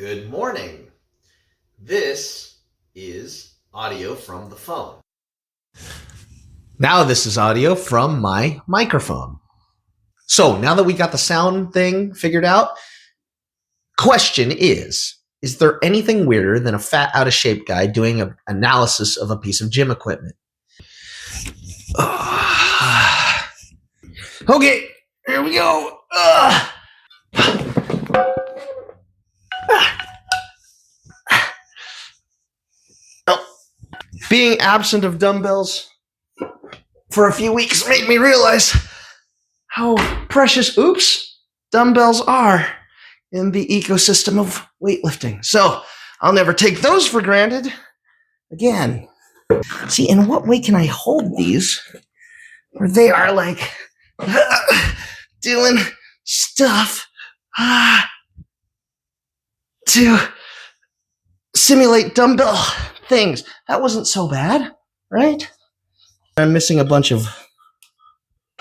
Good morning. This is audio from the phone. Now this is audio from my microphone. So now that we got the sound thing figured out, question is there anything weirder than a fat, out of shape guy doing an analysis of a piece of gym equipment? Okay, here we go. Being absent of dumbbells for a few weeks made me realize how precious, dumbbells are in the ecosystem of weightlifting. So I'll never take those for granted again. See, in what way can I hold these where they are like doing stuff to simulate dumbbell things? That wasn't so bad, right? I'm missing a bunch of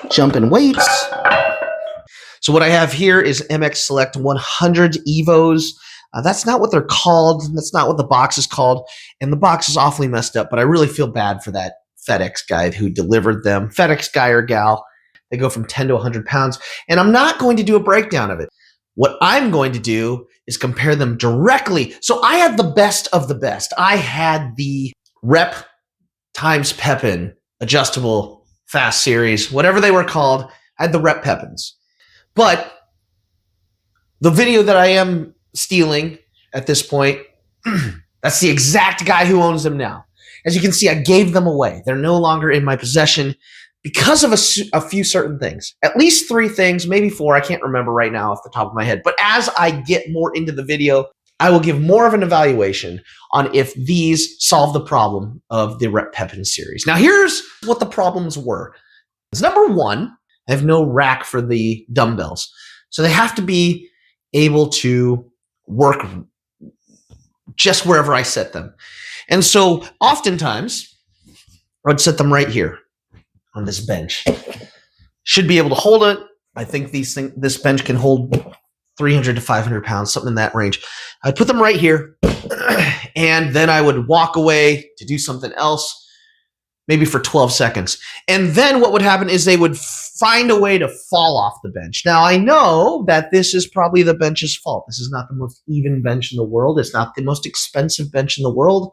jumping weights. So what I have here is MX Select 100 Evos. That's not what they're called. That's not what the box is called. And the box is awfully messed up, but I really feel bad for that FedEx guy who delivered them. FedEx guy or gal. They go from 10 to 100 pounds. And I'm not going to do a breakdown of it. What I'm going to do is compare them directly. So I had the best of the best. I had the Rep times Pepin adjustable fast series, whatever they were called. I had the Rep Pepins. But the video that I am stealing at this point, that's the exact guy who owns them now. As you can see, I gave them away. They're no longer in my possession because of a few certain things. At least 3 things, maybe 4. I can't remember right now off the top of my head. But as I get more into the video, I will give more of an evaluation on if these solve the problem of the Rep Pepin series. Now, here's what the problems were. Number 1, I have no rack for the dumbbells. So they have to be able to work just wherever I set them. And so oftentimes, I'd set them right here on this bench. Should be able to hold it. I think this bench can hold 300 to 500 pounds, something in that range. I'd put them right here, and then I would walk away to do something else, maybe for 12 seconds. And then what would happen is they would find a way to fall off the bench. Now, I know that this is probably the bench's fault. This is not the most even bench in the world. It's not the most expensive bench in the world.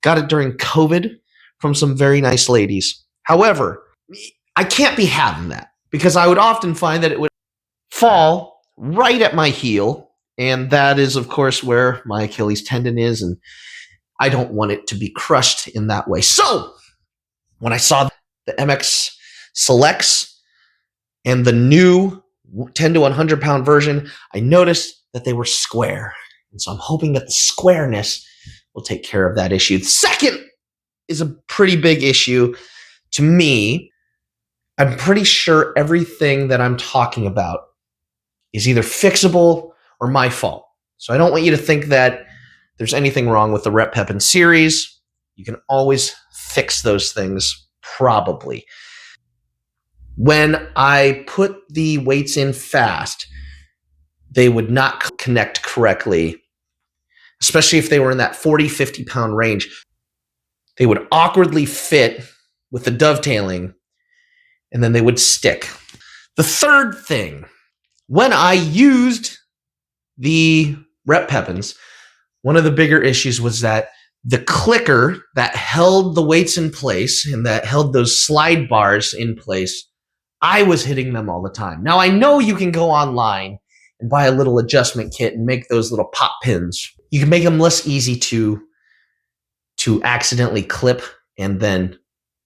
Got it during COVID from some very nice ladies. However, I can't be having that because I would often find that it would fall right at my heel, and that is, of course, where my Achilles tendon is, and I don't want it to be crushed in that way. So when I saw the MX Selects and the new 10 to 100 pound version, I noticed that they were square. And so I'm hoping that the squareness will take care of that issue. The second is a pretty big issue to me. I'm pretty sure everything that I'm talking about is either fixable or my fault. So I don't want you to think that there's anything wrong with the Rep Pepin series. You can always fix those things, probably. When I put the weights in fast, they would not connect correctly, especially if they were in that 40, 50 pound range. They would awkwardly fit with the dovetailing, and then they would stick. The third thing, when I used the Rep Pepins, one of the bigger issues was that the clicker that held the weights in place and that held those slide bars in place, I was hitting them all the time. Now, I know you can go online and buy a little adjustment kit and make those little pop pins. You can make them less easy to accidentally clip and then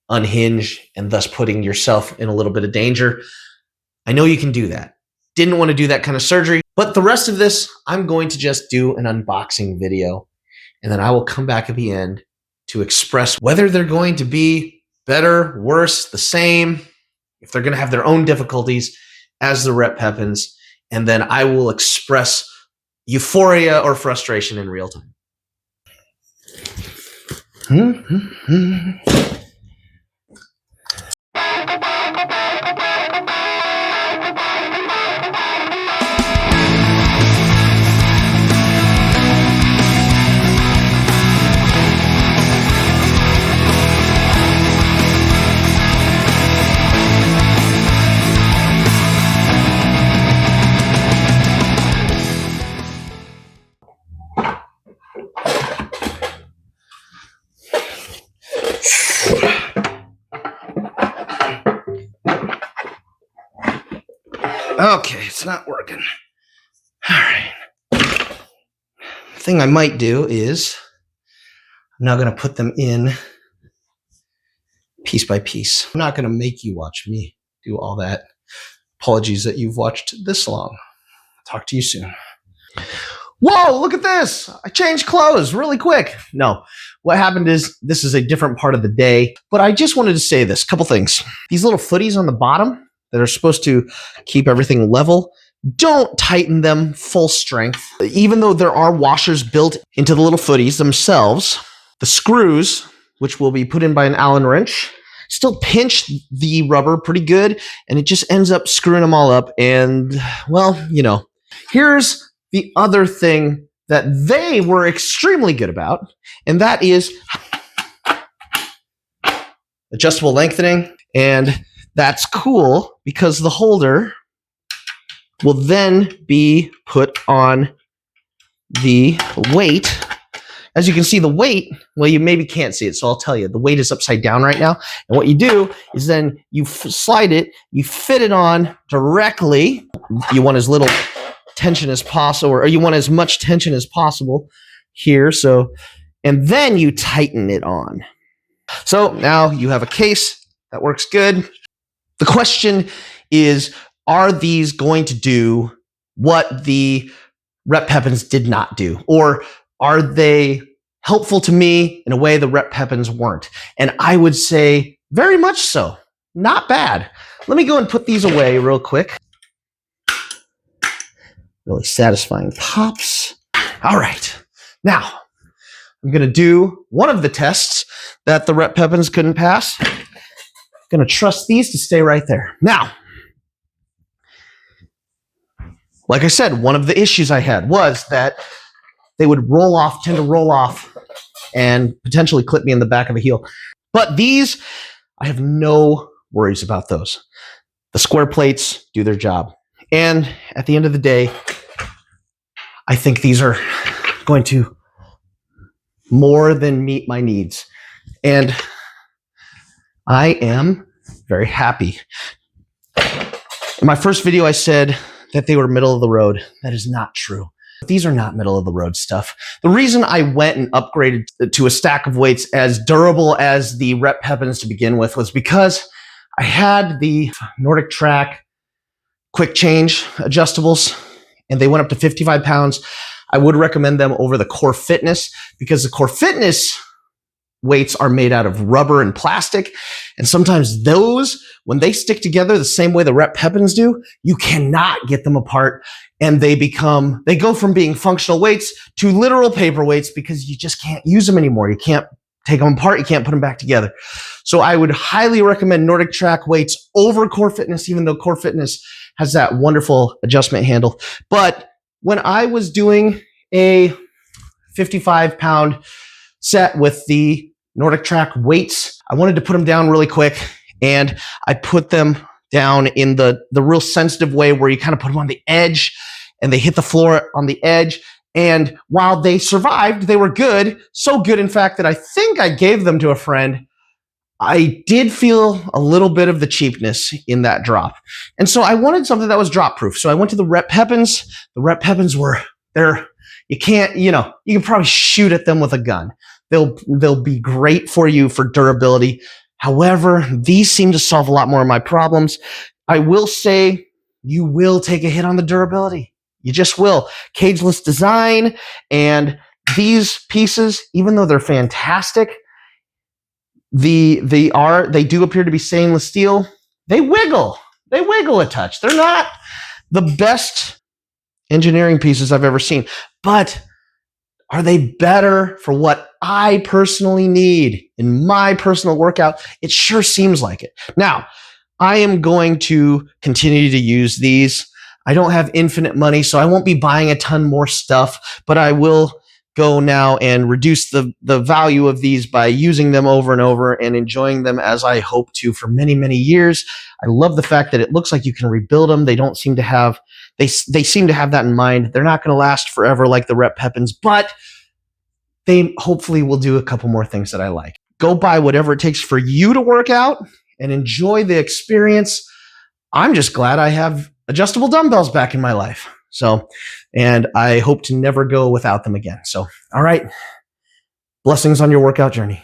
unhinge, and thus putting yourself in a little bit of danger. I know you can do that. Didn't want to do that kind of surgery, but the rest of this, I'm going to just do an unboxing video, and then I will come back at the end to express whether they're going to be better, worse, the same, if they're going to have their own difficulties as the Rep Pepins, and then I will express euphoria or frustration in real time. Okay, it's not working. All right. The thing I might do is I'm now going to put them in piece by piece. I'm not going to make you watch me do all that. Apologies that you've watched this long. Talk to you soon. Whoa, look at this. I changed clothes really quick. No, what happened is this is a different part of the day, but I just wanted to say this, couple things. These little footies on the bottom that are supposed to keep everything level, don't tighten them full strength. Even though there are washers built into the little footies themselves, the screws, which will be put in by an Allen wrench, still pinch the rubber pretty good, and it just ends up screwing them all up. And, well, you know, here's the other thing that they were extremely good about, and that is adjustable lengthening. And that's cool because the holder will then be put on the weight. As you can see, the weight, well, you maybe can't see it, so I'll tell you. The weight is upside down right now. And what you do is then you slide it, you fit it on directly. You want as little tension as possible, or you want as much tension as possible here. So, and then you tighten it on. So now you have a case that works good. The question is, are these going to do what the Rep Pepins did not do? Or are they helpful to me in a way the Rep Pepins weren't? And I would say very much so. Not bad. Let me go and put these away real quick. Really satisfying pops. All right. Now, I'm going to do one of the tests that the Rep Pepins couldn't pass. I'm going to trust these to stay right there. Now, like I said, one of the issues I had was that they would tend to roll off, and potentially clip me in the back of the heel. But these, I have no worries about those. The square plates do their job. And at the end of the day, I think these are going to more than meet my needs. And I am very happy. In my first video, I said that they were middle of the road. That is not true. These are not middle of the road stuff. The reason I went and upgraded to a stack of weights as durable as the Rep Pepins to begin with was because I had the Nordic Track quick change adjustables, and they went up to 55 pounds. I would recommend them over the Core Fitness because the Core Fitness weights are made out of rubber and plastic. And sometimes those, when they stick together the same way the Rep Pepins do, you cannot get them apart. And they go from being functional weights to literal paper weights because you just can't use them anymore. You can't take them apart. You can't put them back together. So I would highly recommend Nordic Track weights over Core Fitness, even though Core Fitness has that wonderful adjustment handle. But when I was doing a 55-pound set with the Nordic Track weights, I wanted to put them down really quick, and I put them down in the real sensitive way where you kind of put them on the edge and they hit the floor on the edge. And while they survived, they were good. So good, in fact, that I think I gave them to a friend. I did feel a little bit of the cheapness in that drop. And so I wanted something that was drop proof. So I went to the Rep Pepins. The Rep Pepins you can probably shoot at them with a gun. They'll be great for you for durability. However, these seem to solve a lot more of my problems. I will say you will take a hit on the durability. You just will. Cageless design, and these pieces, even though they're fantastic, they do appear to be stainless steel. They wiggle a touch. They're not the best engineering pieces I've ever seen, but are they better for what I personally need in my personal workout? It sure seems like it. Now, I am going to continue to use these. I don't have infinite money, so I won't be buying a ton more stuff, but I will go now and reduce the value of these by using them over and over and enjoying them as I hope to for many, many years. I love the fact that it looks like you can rebuild them. They don't seem to have, they seem to have that in mind. They're not going to last forever like the Rep Pepins, but they hopefully will do a couple more things that I like. Go buy whatever it takes for you to work out and enjoy the experience. I'm just glad I have adjustable dumbbells back in my life. So, and I hope to never go without them again. So, all right. Blessings on your workout journey.